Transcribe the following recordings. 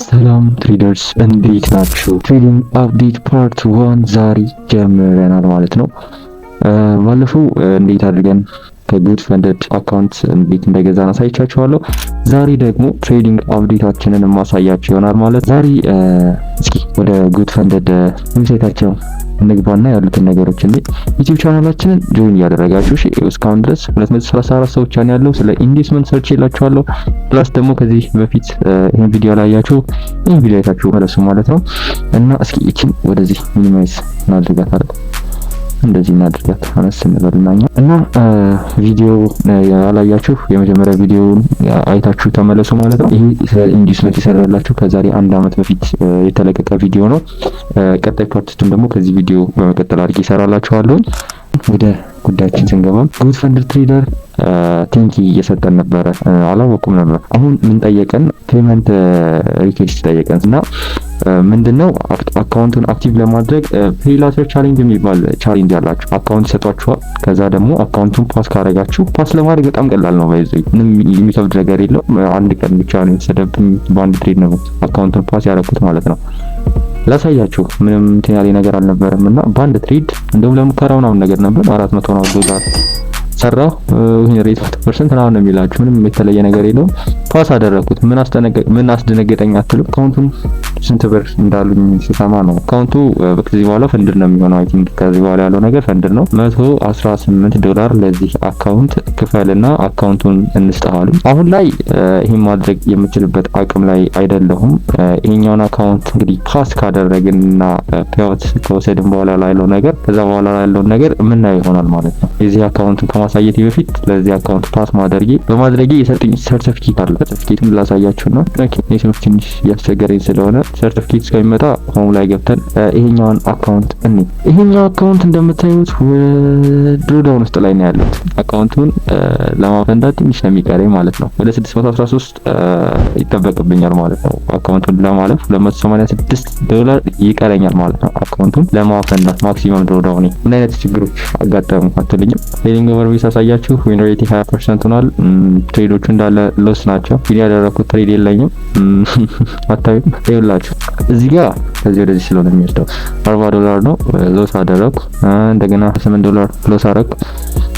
ሰላም ትሬደርስ እንዴት ናችሁ? ትሬዲንግ አፕዴት ፓርት 1 ዛሬ ጀምረናል ማለት ነው። ባለፈው እንዴት አድርገን ከጉድ ፈንድድ አካውንት እንዴት እንደገዛን አሳይቻችኋለሁ። ዛሬ ደግሞ ትሬዲንግ አፕዴታችንን ማሳያችሁ ይሆናል ማለት። ዛሬ እስኪ ወደ ጉድ ፈንድድ ዌብሳይታቸው እንግባና ያሉትን ነገሮች ዩቲዩብ ቻናላችንን ጆይን እያደረጋችሁ እሺ። እስካሁን ድረስ 234 ሰዎች ያለው ስለ ኢንቨስትመንት ሰርች ይላችኋለሁ። ፕላስ ደግሞ ከዚህ በፊት ይሄን ቪዲዮ ላይ ያያችሁ ይሄን ቪዲዮ አይታችሁ መለሱ ማለት ነው። እና እስኪ እቺን ወደዚህ ሚኒማይዝ እናድርጋታለን። እንደዚህ እናድርጋት አነስ እንበልናኛ እና ቪዲዮ ያላያችሁ የመጀመሪያ ቪዲዮውን አይታችሁ ተመለሱ ማለት ነው። ይሄ ኢንቨስትመንት ይሰራላችሁ ከዛሬ 1 አመት በፊት የተለቀቀ ቪዲዮ ነው። ቀጣይ ፓርቱን ደግሞ ከዚህ ቪዲዮ በመቀጠል አድርጌ ይሰራላችኋለሁ። ወደ ጉዳያችን ስንገባ ጉድ ፈንድድ ትሬደር ቲንኪ እየሰጠን ነበረ፣ አላወቁም ነበር። አሁን ምን ጠየቀን? ፔመንት ሪኩዌስት ጠየቀን እና ምንድነው አካውንቱን አክቲቭ ለማድረግ ፕሪላተር ቻሌንጅ የሚባል ቻሌንጅ አላችሁ። አካውንት ይሰጧችኋል። ከዛ ደግሞ አካውንቱን ፓስ ካረጋችሁ፣ ፓስ ለማድረግ በጣም ቀላል ነው። ምንም የሚከብድ ነገር የለው። አንድ ቀን ብቻ ነው የተሰደብኝ። በአንድ ትሬድ ነው አካውንቱን ፓስ ያደረኩት ማለት ነው። ላሳያችሁ ምንም ትያሌ ነገር አልነበረም እና በአንድ ትሬድ እንደውም ለሙከራው ምናምን ነገር ነበር $400 ሰራው። ይሄ ሬት 50% ነው የሚላችሁ። ምንም የተለየ ነገር የለውም። ፓስ አደረኩት። ምን አስደነገጠኝ አትሉ? አካውንቱን ስንት ብር እንዳሉኝ ሲሰማ ነው። አካውንቱ ከዚህ በኋላ ፈንድር ነው የሚሆነው። አይ ቲንክ ከዚህ በኋላ ያለው ነገር ፈንድር ነው። $118 ለዚህ አካውንት ክፈልና አካውንቱን እንስጠዋሉ። አሁን ላይ ይሄን ማድረግ የምችልበት አቅም ላይ አይደለሁም። ይሄኛውን አካውንት እንግዲህ ፓስ ካደረግንና ፔአውት ከወሰድን በኋላ ያለው ነገር ከዛ በኋላ ያለው ነገር ምናየው ይሆናል ማለት ነው። የዚህ አካውንቱን ከማሳየት በፊት ለዚህ አካውንት ፓስ በማድረጌ የሰጠኝ ሰርቲፊኬት አለ። ሰርቲፊኬቱን ላሳያችሁና ኦኬ ኔትወርክ ትንሽ ያስቸገረኝ ስለሆነ ሰርቲፊኬት እስከሚመጣ ሆም ላይ ገብተን ይሄኛውን አካውንት ይሄኛው አካውንት እንደምታዩት ድሮዳውን ውስጥ ላይ ነው ያለው። አካውንቱን ለማፈንዳት ትንሽ ነው የሚቀረኝ ማለት ነው። ወደ 613 ይጠበቅብኛል ማለት ነው። አካውንቱን ለማለፍ $286 ይቀረኛል ማለት ነው። አካውንቱን ለማፈንዳት ማክሲመም ድሮዳውን ምን አይነት ችግሮች አጋጠሙ አትልኝም? ሌሊንግ ኦቨርቪው ሳሳያችሁ ዊን ሬት 20% ሆኗል። ትሬዶቹ እንዳለ ሎስ ናቸው። ፊል ያደረኩት ትሬድ የለኝም። አታዩም? ይኸውላችሁ እዚህ ጋር ከዚህ ወደዚህ ስለሆነ የሚወስደው $40 ነው። ሎስ አደረኩ። እንደገና $8 ሎስ አደረኩ።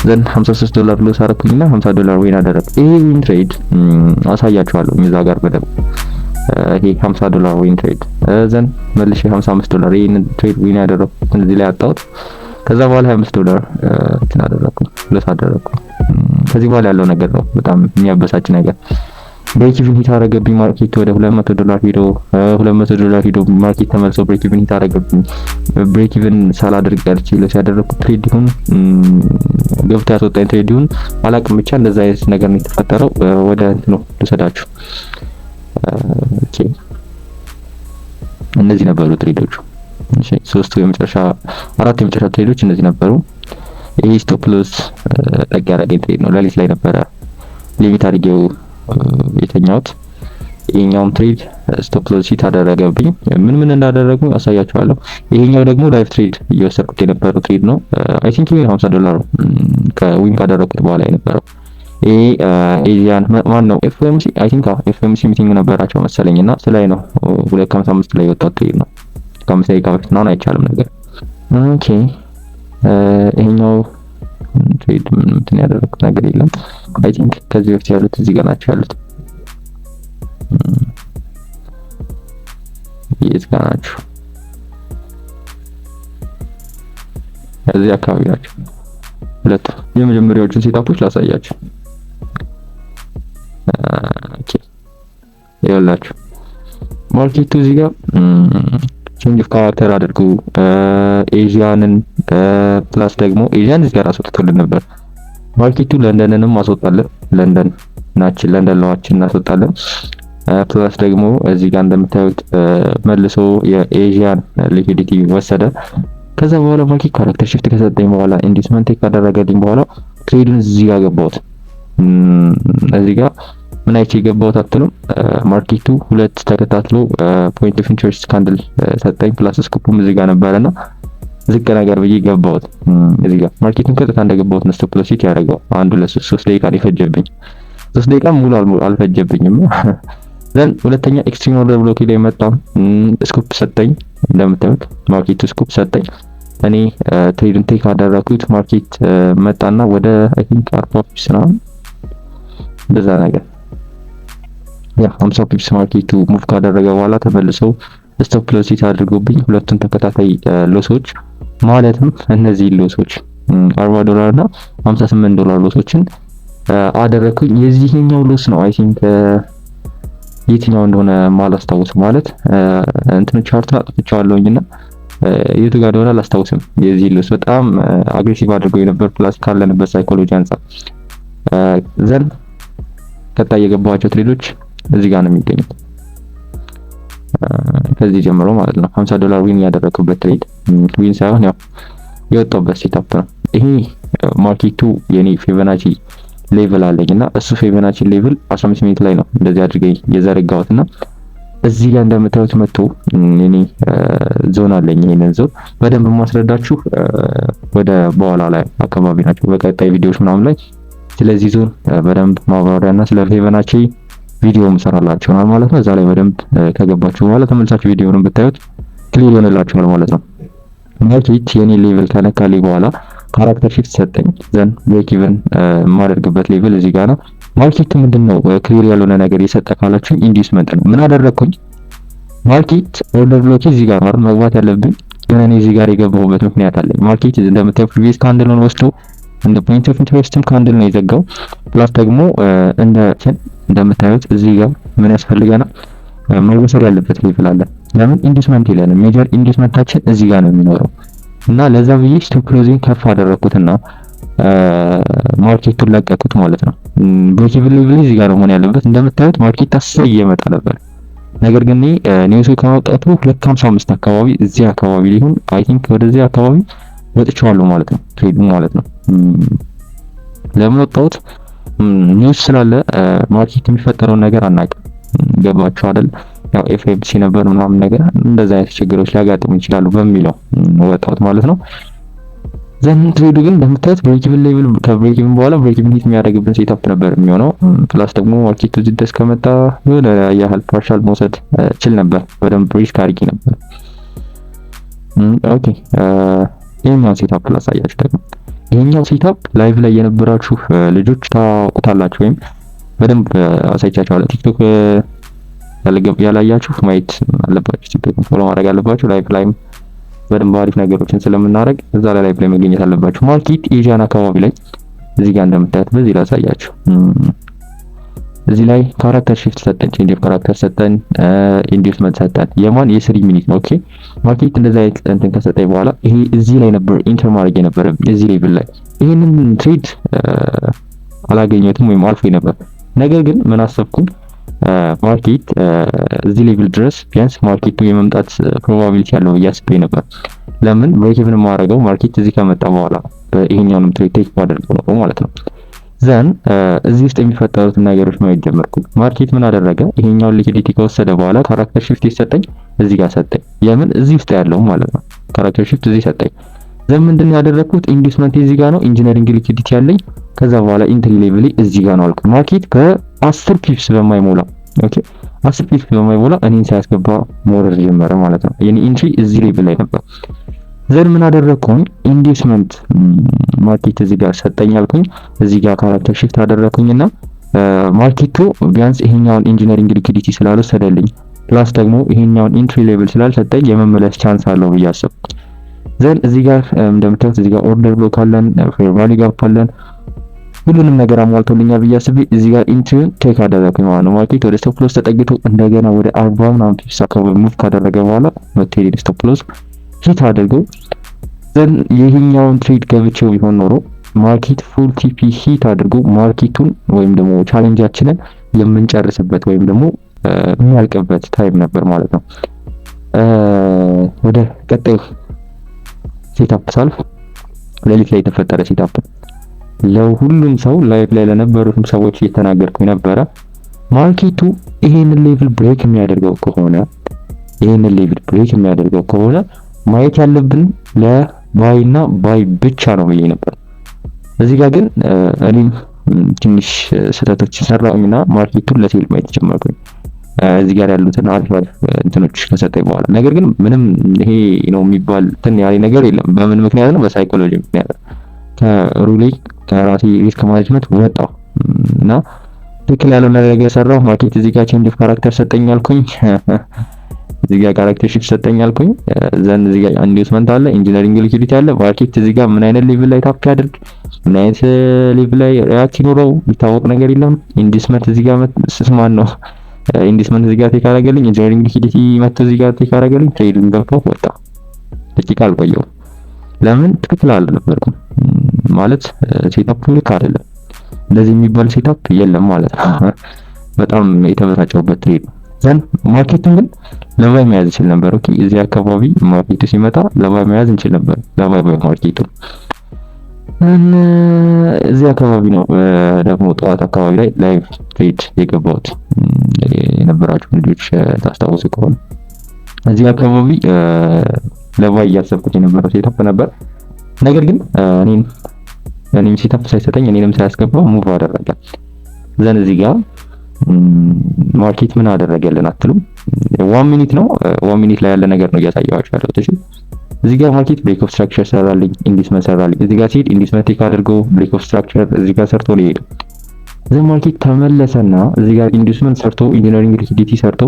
ዘን $53 ሎስ አደረኩኝና $50 ዊን አደረኩ። ይሄ ዊን ትሬድ አሳያችኋለሁ እዛ ጋር በደንብ ይሄ $50 ዊን ትሬድ ዘን መልሼ $55 ይሄን ትሬድ ዊን ያደረኩት እዚህ ላይ አጣሁት። ከዛ በኋላ $25 እንትን አደረኩ ሎስ አደረኩ። ከዚህ በኋላ ያለው ነገር ነው በጣም የሚያበሳጭ ነገር። ብሬክ ኢቭን ሂት አደረገብኝ። ማርኬት ወደ $200 ሄዶ $200 ሄዶ ማርኬት ተመልሶ ብሬክ ኢቭን ሂት አደረገብኝ። ብሬክ ኢቭን ሳላደርግ ቀርቼ ሎስ ያደረኩት ትሬድ ይሁን ገብቶ ያስወጣኝ ትሬድ ይሁን አላቅም፣ ብቻ እንደዛ አይነት ነገር ነው የተፈጠረው። ወደ ነው ልሰዳችሁ። ኦኬ እነዚህ ነበሩ ትሬዶቹ። እሺ አራት የመጨረሻ ትሬዶች እነዚህ ነበሩ። ይሄ ስቶፕ ሎስ ጠቅ ያደረገኝ ትሬድ ነው። ሌሊት ላይ ነበረ ሊሚት አድርጌው የተኛሁት። ይሄኛውም ትሬድ ስቶፕ ሎስ ሂት አደረገብኝ። ምን እንዳደረጉ አሳያችኋለሁ። ይሄኛው ደግሞ ላይቭ ትሬድ እየወሰድኩት የነበረው ትሬድ ነው። አይ ቲንክ $50 ከዊን ካደረኩት በኋላ የነበረው ይሄ ኤዚያን ማን ነው ኤፍኤምሲ አይ ቲንክ ኤፍኤምሲ ሚቲንግ ነበራቸው መሰለኝና ስለላይ ነው 2:55 ላይ የወጣው ትሬድ ነው። ከአምስት ደቂቃ በፊት ነው አይቻልም ነገር። ኦኬ ይሄኛው ትሬድ እንትን ያደረኩት ነገር የለም። አይ ቲንክ ከዚህ በፊት ያሉት እዚህ ጋር ናቸው ያሉት። የት ጋር ናቸው? እዚህ አካባቢ ናቸው ሁለቱ። የመጀመሪያዎቹን ሴታፖች ላሳያችሁ። ኦኬ ይኸውላችሁ ማርኬቱ እዚህ ጋር ቼንጅ ኦፍ ካራክተር አድርጉ። ኤዥያንን ፕላስ ደግሞ ኤዥያን እዚህ ጋር አስወጥቶልን ነበር። ማርኬቱ ለንደንንም አስወጣለን። ለንደን ለዋችን እናስወጣለን። ፕላስ ደግሞ እዚህ ጋር እንደምታዩት መልሶ የኤዥያን ሊኩዊዲቲ ወሰደ። ከዛ በኋላ ማርኬት ካራክተር ሽፍት ከሰጠኝ በኋላ ኢንቨስትመንት ካደረገልኝ በኋላ ትሬዱን እዚህ ጋር ገባሁት። እዚህ ጋር ምን አይቼ ገባሁት አትሉም? ማርኬቱ ሁለት ተከታትሎ ፖይንት ኦፍ ኢንተረስት ካንድል ሰጠኝ። ፕላስ ስኮፑም እዚህ ጋር ነበርና ዝቅ ነገር ብዬ ገባሁት። እዚህ ጋር ማርኬቱን ቀጥታ እንደገባሁት ነው ስቶፕ ሎስ ያደረገው። 1 2 3 ደቂቃ ነው የፈጀብኝ። 3 ደቂቃ ሙሉ አልፈጀብኝም። ዘን ሁለተኛ ኤክስትሪም ኦርደር ብሎክ ላይ መጣ። ስኩፕ ሰጠኝ፣ እንደምታዩት ማርኬት ስኩፕ ሰጠኝ። እኔ ትሬድን ቴክ አደረኩት። ማርኬት መጣና ወደ አይ ቲንክ 40 ፒፕስ ነው እንደዛ ነገር 50 ፒፕስ ማርኬቱ ሙቭ ካደረገ በኋላ ተመልሰው ስቶፕ ሎስ ሂት አድርጎብኝ ሁለቱን ተከታታይ ሎሶች ማለትም እነዚህ ሎሶች $40 እና $58 ሎሶችን አደረኩኝ። የዚህኛው ሎስ ነው አይ ቲንክ የትኛው እንደሆነ ማላስታውስ ማለት እንትን ቻርቱን አጥፍቻለሁኝና የቱ ጋር እንደሆነ አላስታውስም። የዚህ ሎስ በጣም አግሬሲቭ አድርገው የነበር ፕላስ ካለንበት ሳይኮሎጂ አንፃር ዘን ቀጣይ የገባቸው ትሬዶች እዚህ ጋር ነው የሚገኙት። ከዚህ ጀምሮ ማለት ነው $50 ዊን ያደረኩበት ትሬድ ዊን ሳይሆን ያው የወጣበት ሴታፕ ነው። ይሄ ማርኬቱ የኔ ፊቦናቺ ሌቭል አለኝና እሱ ፊቦናቺ ሌቭል 15 ሚኒት ላይ ነው እንደዚህ አድርገኝ የዘረጋሁትና እዚህ ጋር እንደምታዩት መጥቶ እኔ ዞን አለኝ። ይሄንን ዞን በደንብ ማስረዳችሁ ወደ በኋላ ላይ አካባቢ ናቸው በቀጣይ ቪዲዮዎች ምናምን ላይ ስለዚህ ዞን በደንብ ማብራሪያና ስለ ፊቦናቺ ቪዲዮ መስራላችኋል ማለት ነው። እዛ ላይ በደንብ ከገባችሁ በኋላ ተመልሳችሁ ቪዲዮውን ብታዩት ክሊር ይሆንላችኋል ማለት ነው። ማርኬት የኔ ሌቭል ከነካልኝ በኋላ ካራክተር ሺፍት ሰጠኝ። ዘን ብሬክ ኢቨን የማደርግበት ሌቭል እዚህ ጋር ነው። ማርኬት ምንድነው ክሊር ያልሆነ ነገር የሰጠ ካላችሁ ኢንዲስመንት ነው። ምን አደረኩኝ? ማርኬት ኦርደር ብሎክ እዚህ ጋር ነው መግባት ያለብኝ፣ ግን እኔ እዚህ ጋር የገባሁበት ምክንያት አለኝ። ማርኬት እንደምታዩት ፕሪቪየስ ካንድልን ወስዶ እንደ ፖይንት ኦፍ ኢንተረስትም ካንድል ነው የዘጋው። ፕላስ ደግሞ እንደምታዩት እዚህ ጋር ምን ያስፈልገናል? መወሰድ ያለበት ሌቭል አለ። ለምን ኢንዲስመንት ይላል? ሜጀር ኢንዲስመንታችን እዚህ ጋር ነው የሚኖረው እና ለዛ ብዬ ስቶፕ ክሎዚንግ ከፍ አደረኩትና ማርኬቱን ለቀኩት ማለት ነው። ብሬክ ኢቭን ሌቭል እዚህ ጋር ነው መሆን ያለበት። እንደምታዩት ማርኬት ታስይ እየመጣ ነበር። ነገር ግን ኒውሱ ከማውጣቱ 255 አካባቢ እዚህ አካባቢ ሊሆን አይ ቲንክ ወደዚህ አካባቢ ወጥቻለሁ ማለት ነው። ትሬዱ ማለት ነው። ለምን ወጣሁት? ኒውስ ስላለ ማርኬት የሚፈጠረው ነገር አናውቅም። ገባችሁ አይደል? ያው ኤፍኤምሲ ነበር ምናምን ነገር እንደዛ አይነት ችግሮች ሊያጋጥሙ ይችላሉ በሚለው ወጣሁት ማለት ነው። ዘን ትሬዱ ግን እንደምታዩት ብሬክ ኢቭን ሌቭል ከብሬክ ኢቭን በኋላ ብሬክ ኢቭን ሂት የሚያደርግብን ሴታፕ ነበር የሚሆነው። ፕላስ ደግሞ ማርኬቱ እዚህ ድረስ ከመጣ የሆነ ያህል ፓርሻል መውሰድ ችል ነበር። በደንብ ሪስክ አድርጌ ነበር። ኦኬ ይሄኛው ሴታፕ ላሳያችሁ ደግሞ። ይሄኛው ሴታፕ ላይቭ ላይ የነበራችሁ ልጆች ታውቁታላችሁ ወይም በደንብ አሳይቻችኋለሁ። ቲክቶክ ያላያችሁ ማየት አለባችሁ። ቲክቶክ ፎሎ ማድረግ አለባችሁ። ላይቭ ላይም በደንብ አሪፍ ነገሮችን ስለምናደርግ እዛ ላይ ላይቭ ላይ መገኘት አለባችሁ። ማርኬት ኤዥያን አካባቢ ላይ እዚህ ጋር እንደምታዩት በዚህ ላሳያችሁ። እዚህ ላይ ካራክተር ሺፍት ሰጠን፣ ቼንጅ ኦፍ ካራክተር ሰጠን፣ ኢንዲስመንት ሰጠን። የማን የ3 ሚኒት ነው። ኦኬ ማርኬት እንደዛ አይነት እንትን ከሰጠኝ በኋላ ይሄ እዚህ ላይ ነበር ኢንተር ማድረግ የነበረ እዚህ ሌቭል ላይ ይሄንን ትሬድ አላገኘሁትም ወይም አልፎ ነበር። ነገር ግን ምን አሰብኩኝ? ማርኬት እዚህ ሌቭል ድረስ ቢያንስ ማርኬቱ የመምጣት ፕሮባቢሊቲ ያለው እያስቤ ነበር። ለምን ብሬክ ኢቭን ማድረገው ማርኬት እዚህ ከመጣ በኋላ በይሄኛውንም ትሬድ ቴክ ባደርገው ነው ማለት ነው። ዘን እዚህ ውስጥ የሚፈጠሩት ነገሮች ማየት ጀመርኩ። ማርኬት ምን አደረገ? ይሄኛውን ሊኩዊዲቲ ከወሰደ በኋላ ካራክተር ሺፍት ይሰጠኝ፣ እዚህ ጋር ሰጠኝ። የምን እዚህ ውስጥ ያለው ማለት ነው። ካራክተር ሺፍት እዚህ ሰጠኝ። ዘን ምንድን ያደረኩት? ኢንዲስመንት እዚህ ጋር ነው፣ ኢንጂነሪንግ ሊኩዊዲቲ ያለኝ። ከዛ በኋላ ኢንትሪ ሌቭል እዚህ ጋር ነው አልኩ። ማርኬት ከ10 ፒፕስ በማይሞላ ኦኬ 10 ፒፕስ በማይሞላ እኔን ሳያስገባ መውረድ ጀመረ ማለት ነው። የኔ ኢንትሪ እዚህ ሌቭል ላይ ነበር። ዘን ምን አደረኩኝ? ኢንዲስመንት ማርኬት እዚህ ጋር ሰጠኝ አልኩኝ። እዚህ ጋር ካራክተር ሺፍት አደረኩኝና ማርኬቱ ቢያንስ ይሄኛውን ኢንጂነሪንግ ሊኩዊዲቲ ስላልወሰደልኝ ፕላስ ደግሞ ይሄኛውን ኢንትሪ ሌቭል ስላልሰጠኝ የመመለስ ቻንስ አለው ብዬ አሰብኩ። ዘን እዚህ ጋር እንደምታዩት እዚህ ጋር ኦርደር ብሎክ አለን፣ ፌር ቫልዩ ጋፕ አለን፣ ሁሉንም ነገር አሟልቶልኛል ብዬ አስቤ እዚህ ጋር ኢንትሪውን ቼክ አደረኩኝ ማለት ነው። ማርኬት ወደ ስቶፕ ሎስ ተጠግቶ እንደገና ወደ 40 ምናምን ፒፕስ አካባቢ ሙቭ ካደረገ በኋላ መቴሪያል ስቶፕ ሎስ ሂት አድርገው ዘን ይሄኛውን ትሬድ ገብቼው ቢሆን ኖሮ ማርኬት ፉል ቲፒ ሂት አድርጎ ማርኬቱን ወይም ደግሞ ቻሌንጃችንን የምንጨርስበት ወይም ደግሞ የሚያልቅበት ታይም ነበር ማለት ነው። ወደ ቀጣዩ ሴታፕ ሳልፍ ሌሊት ላይ የተፈጠረ ሴታፕ ለሁሉም ሰው ላይፍ ላይ ለነበሩትም ሰዎች እየተናገርኩኝ ነበረ። ማርኬቱ ይሄንን ሌቭል ብሬክ የሚያደርገው ከሆነ ማየት ያለብን ለባይ እና ባይ ብቻ ነው ብዬ ነበር። እዚህ ጋር ግን እኔም ትንሽ ስህተቶች ሰራሁኝና ማርኬቱን ለሴል ማየት ጀመርኩኝ። እዚህ ጋር ያሉትን አሪፍ እንትኖች ከሰጠኝ በኋላ ነገር ግን ምንም ይሄ ነው የሚባል እንትን ያለ ነገር የለም። በምን ምክንያት ነው? በሳይኮሎጂ ምክንያት ከሩሌ ከራሴ ሪስክ ማኔጅመንት ወጣሁ እና ትክክል ያለው ነገር ሰራሁ። ማርኬት እዚህ ጋር ቼንጅ ኦፍ ካራክተር ሰጠኝ አልኩኝ። እዚህ ጋር ካራክተር ሺፍት ሰጠኝ አልኩኝ። ዘን እዚህ ጋር ኢንዲዩስመንት አለ፣ ኢንጂነሪንግ ሊኩዊዲቲ አለ። ማርኬት እዚህ ጋር ምን አይነት ሌቭል ላይ ታፕ ያድርግ፣ ምን አይነት ሌቭል ላይ ሪአክት ይኖረው የሚታወቅ ነገር የለም። ኢንዲስመንት እዚህ ጋር ስማን ነው ኢንዲስመንት እዚህ ጋር ቴክ አደረገልኝ። ኢንጂነሪንግ ሊኩዊዲቲ መጥቶ እዚህ ጋር ቴክ አደረገልኝ። ትሬዲንግ ገብቶ ወጣ። ደቂቃ አልቆየሁም። ለምን? ትክክል አልነበርኩም ማለት ሴታፑ ልክ አይደለም። እንደዚህ የሚባል ሴታፕ የለም ማለት ነው። በጣም የተበሳጨሁበት ትሬድ ነው። ዘን ማርኬቱን ግን ለባይ መያዝ እንችል ነበር። ኦኬ እዚህ አካባቢ ማርኬቱ ሲመጣ ለባይ መያዝ እንችል ነበር። ለባይ ማርኬቱ እዚህ አካባቢ ነው ደግሞ ጠዋት አካባቢ ላይ ላይቭ ትሬድ የገባሁት የነበራችሁ ልጆች ታስታውሱ ከሆነ እዚህ አካባቢ ለባይ እያሰብኩት የነበረው ሴታፕ ነበር። ነገር ግን እኔም ሴታፕ ሳይሰጠኝ እኔንም ሳያስገባው ሙቭ አደረገ። ዘን እዚህ ጋር ማርኬት ምን አደረገልን አትሉም? 1 ሚኒት ነው 1 ሚኒት ላይ ያለ ነገር ነው እያሳየኋችሁ ያለሁት። እሺ እዚህ ጋር ማርኬት ብሬክ ኦፍ ስትራክቸር ሰራልኝ፣ ኢንዲስመንት ሰራልኝ። እዚህ ጋር ሲሄድ ኢንዲስመንት ቴክ አድርጎ ብሬክ ኦፍ ስትራክቸር እዚህ ጋር ሰርቶ ነው የሄደው። ዘን ማርኬት ተመለሰና እዚህ ጋር ኢንዲስመንት ሰርቶ ኢንጂነሪንግ ሊኩዊዲቲ ሰርቶ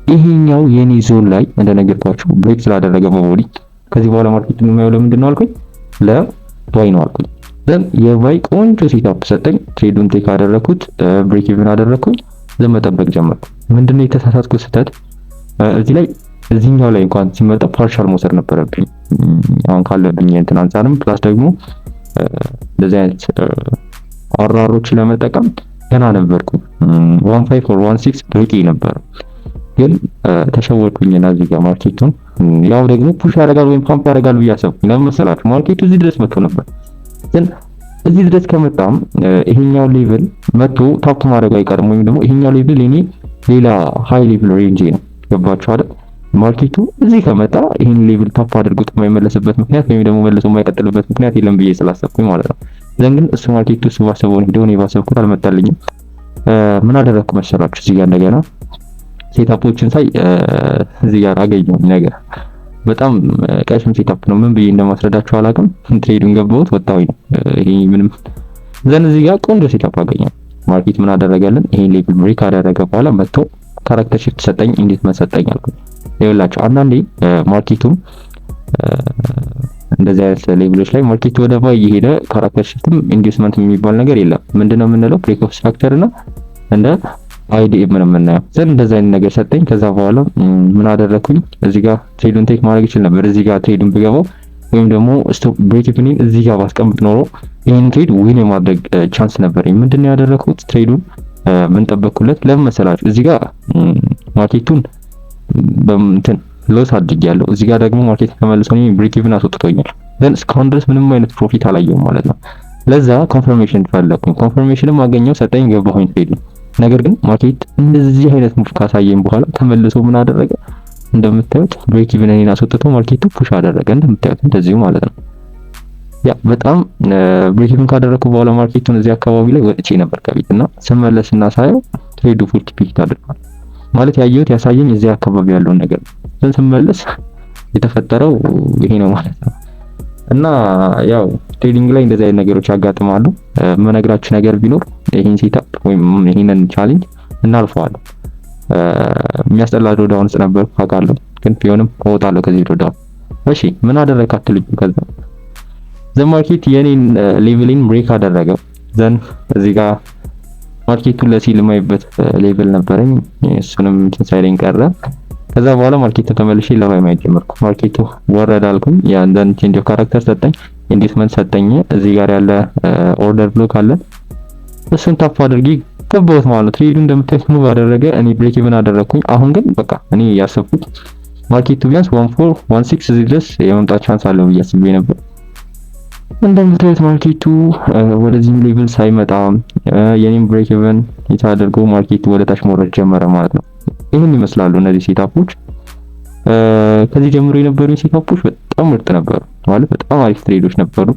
ይሄኛው የኔ ዞን ላይ እንደነገርኳችሁ ብሬክ ስላደረገ በቦዲ ከዚህ በኋላ ማርኬት የማየው ለምንድን ነው አልኩኝ? ለባይ ነው አልኩኝ። ዘን የባይ ቆንጆ ሴታፕ ሰጠኝ። ትሬዱን ቴክ አደረኩት፣ ብሬክ ኢቭን አደረኩኝ። ዘን መጠበቅ ጀመርኩ። ምንድነው የተሳሳትኩት ስህተት? እዚህ ላይ እዚህኛው ላይ እንኳን ሲመጣ ፓርሻል መውሰድ ነበረብኝ አሁን ካለብኝ እንትን አንፃርም ፕላስ ደግሞ እንደዚህ አይነት አራሮች ለመጠቀም ገና ነበርኩ። 15 or 16 በቂ ነበር። ግን ተሸወድኩኝና እዚህ ጋር ማርኬቱን ያው ደግሞ ፑሽ ያደርጋል ወይም ፓምፕ ያደርጋል ብዬ አሰብኩኝ። ለምን መሰላችሁ? ማርኬቱ እዚህ ድረስ መጥቶ ነበር። ግን እዚህ ድረስ ከመጣም ይሄኛው ሌቭል መጥቶ ታፕ ማድረግ አይቀርም ወይም ደግሞ ይሄኛው ሌቭል እኔ ሌላ ሃይ ሌቭል ሬንጅ ነው። ገባችሁ አይደል? ማርኬቱ እዚህ ከመጣ ይሄን ሌቭል ታፕ አድርጎት የማይመለስበት ምክንያት ወይም ደግሞ መልሶ የማይቀጥልበት ምክንያት የለም ብዬ ስላሰብኩኝ ማለት ነው። ዘን ግን እሱ ማርኬቱ እሱ ባሰበው እንደሆነ ባሰብኩት አልመጣልኝም። ምን አደረኩ መሰላችሁ? እዚህ ጋር እንደገና ሴታፖችን ሳይ እዚህ ጋር አገኘሁኝ ነገር በጣም ቀሽም ሴታፕ ነው። ምን ብዬ እንደማስረዳችሁ አላውቅም። ትሬዲንግ ገባሁት ወጣሁኝ ነው ይሄ ምንም። ዘን እዚህ ጋር ቆንጆ ሴታፕ አገኘሁ። ማርኬት ምን አደረገልን? ይሄን ሌቭል ብሬክ አደረገ በኋላ መጥቶ ካራክተር ሺፍት ሰጠኝ፣ እንዴት መሰጠኝ አልኩኝ። ይኸውላችሁ አንዳንዴ ማርኬቱም እንደዚህ አይነት ሌቭሎች ላይ ማርኬቱ ወደ ባይ እየሄደ ካራክተር ሺፍትም ኢንዲስመንት የሚባል ነገር የለም። ምንድነው የምንለው? ብሬክ ኦፍ ስትራክቸር እና እንደ አይዲኤም ነው የምናየው። ዘን እንደዛ አይነት ነገር ሰጠኝ። ከዛ በኋላ ምን አደረኩኝ? እዚህ ጋር ትሬዱን ቴክ ማድረግ ይችል ነበር። እዚህ ጋር ትሬዱን ብገባው ወይም ደግሞ ስቶፕ ብሬክ ኢቭን እዚህ ጋር ባስቀምጥ ኖሮ ይሄን ትሬድ ዊን የማድረግ ቻንስ ነበረኝ። ምንድነው ያደረኩት? ትሬዱን ምን ጠበቅኩለት? ለምን መሰላችሁ? እዚህ ጋር ማርኬቱን በእንትን ሎስ አድርጌያለሁ። እዚህ ጋር ደግሞ ማርኬት ተመልሶ ነው ብሬክ ኢቭን አስወጥቶኛል። ዘን እስካሁን ድረስ ምንም አይነት ፕሮፊት አላየሁም ማለት ነው። ለዛ ኮንፈርሜሽን ፈለኩኝ። ኮንፈርሜሽንም አገኘው፣ ሰጠኝ፣ ገባሁኝ ትሬድ ነው። ነገር ግን ማርኬት እንደዚህ አይነት ሙቭ ካሳየኝ በኋላ ተመልሶ ምን አደረገ? እንደምታዩት ብሬክ ኢቭን እኔን አስወጥቶ ማርኬቱ ፑሽ አደረገ። እንደምታዩት እንደዚሁ ማለት ነው። ያ በጣም ብሬክ ኢቭን ካደረኩ በኋላ ማርኬቱን እዚህ አካባቢ ላይ ወጥቼ ነበር ከቤት እና ስመለስና ሳየው ትሬዱ ፉል ፒክ አድርጓል ማለት ያየሁት ያሳየኝ እዚህ አካባቢ ያለውን ነገር ነው። ስመለስ የተፈጠረው ይሄ ነው ማለት ነው። እና ያው ትሬዲንግ ላይ እንደዚህ አይነት ነገሮች ያጋጥማሉ። መነግራችሁ ነገር ቢኖር ይሄን ሴታፕ ወይም ይሄንን ቻሌንጅ እናልፈዋለን። የሚያስጠላ ዶዳውን ውስጥ ነበርኩ አውቃለሁ፣ ግን ቢሆንም እወጣለሁ ከዚህ ዶዳውን። እሺ ምን አደረክ አትሉኝ? ከዛ ዘ ማርኬት የኔን ሌቭሊን ብሬክ አደረገው። ዘን እዚህ ጋር ማርኬቱን ለሲል የማይበት ሌቭል ነበረኝ፣ እሱንም ሳይለኝ ቀረ። ከዛ በኋላ ማርኬቱ ተመልሼ ለባይ ማየት ጀመርኩ። ማርኬቱ ወረደ አልኩኝ። ያንዳንድ ቼንጅ ኦፍ ካራክተር ሰጠኝ፣ ኢንዲስመንት ሰጠኝ። እዚህ ጋር ያለ ኦርደር ብሎክ አለ፣ እሱን ታፕ አድርጌ ገባሁት ማለት ነው። ትሬዱ እንደምታዩት ሙቭ አደረገ፣ እኔ ብሬክ ኢቭን አደረኩኝ። አሁን ግን በቃ እኔ ያሰብኩት ማርኬቱ ቢያንስ 1416 እዚህ ድረስ የመምጣት ቻንስ አለው ብዬ አስቤ ነበር። እንደምታዩት ማርኬቱ ወደዚህ ሌቭል ሳይመጣ የኔም ብሬክ ኢቭን የታደርገው ማርኬቱ ወደ ታች መውረድ ጀመረ ማለት ነው። ይህን ይመስላሉ እነዚህ ሴታፖች። ከዚህ ጀምሮ የነበሩ ሴታፖች በጣም ምርጥ ነበሩ ማለት በጣም አሪፍ ትሬዶች ነበሩ።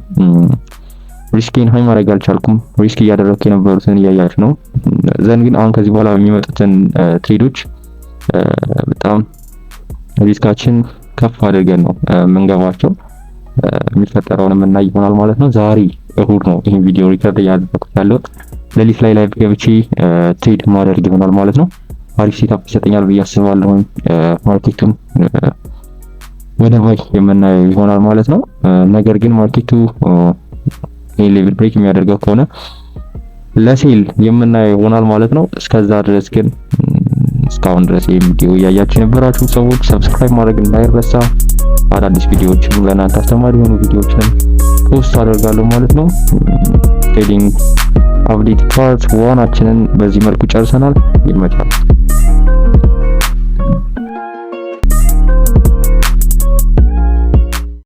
ሪስኬን ሃይ ማድረግ አልቻልኩም። ሪስክ እያደረኩ የነበሩትን እያያችሁ ነው። ዘን ግን አሁን ከዚህ በኋላ የሚመጡትን ትሬዶች በጣም ሪስካችን ከፍ አድርገን ነው የምንገባቸው። የሚፈጠረውን የምናይ ይሆናል ማለት ነው። ዛሬ እሁድ ነው ይሄን ቪዲዮ ሪከርድ እያደረኩት ያለሁት። ሌሊት ላይ ላይቭ ገብቼ ትሬድ ማድረግ ይሆናል ማለት ነው። አሪፍ ሴታፕ ይሰጠኛል ብዬ አስባለሁ። ማርኬቱን ወደ ባይ የምናየው ይሆናል ማለት ነው። ነገር ግን ማርኬቱ ይሄን ሌቭል ብሬክ የሚያደርገው ከሆነ ለሴል የምናየው ይሆናል ማለት ነው። እስከዛ ድረስ ግን እስካሁን ድረስ ይሄን ቪዲዮ እያያችሁ የነበራችሁ ሰዎች ሰብስክራይብ ማድረግ እንዳይረሳ። አዳዲስ ቪዲዮዎችን ለእናንተ አስተማሪ የሆኑ ቪዲዮዎችን ፖስት አደርጋለሁ ማለት ነው። ትሬዲንግ አፕዴት ፓርት 1 በዚህ መልኩ ጨርሰናል። ይመቻል።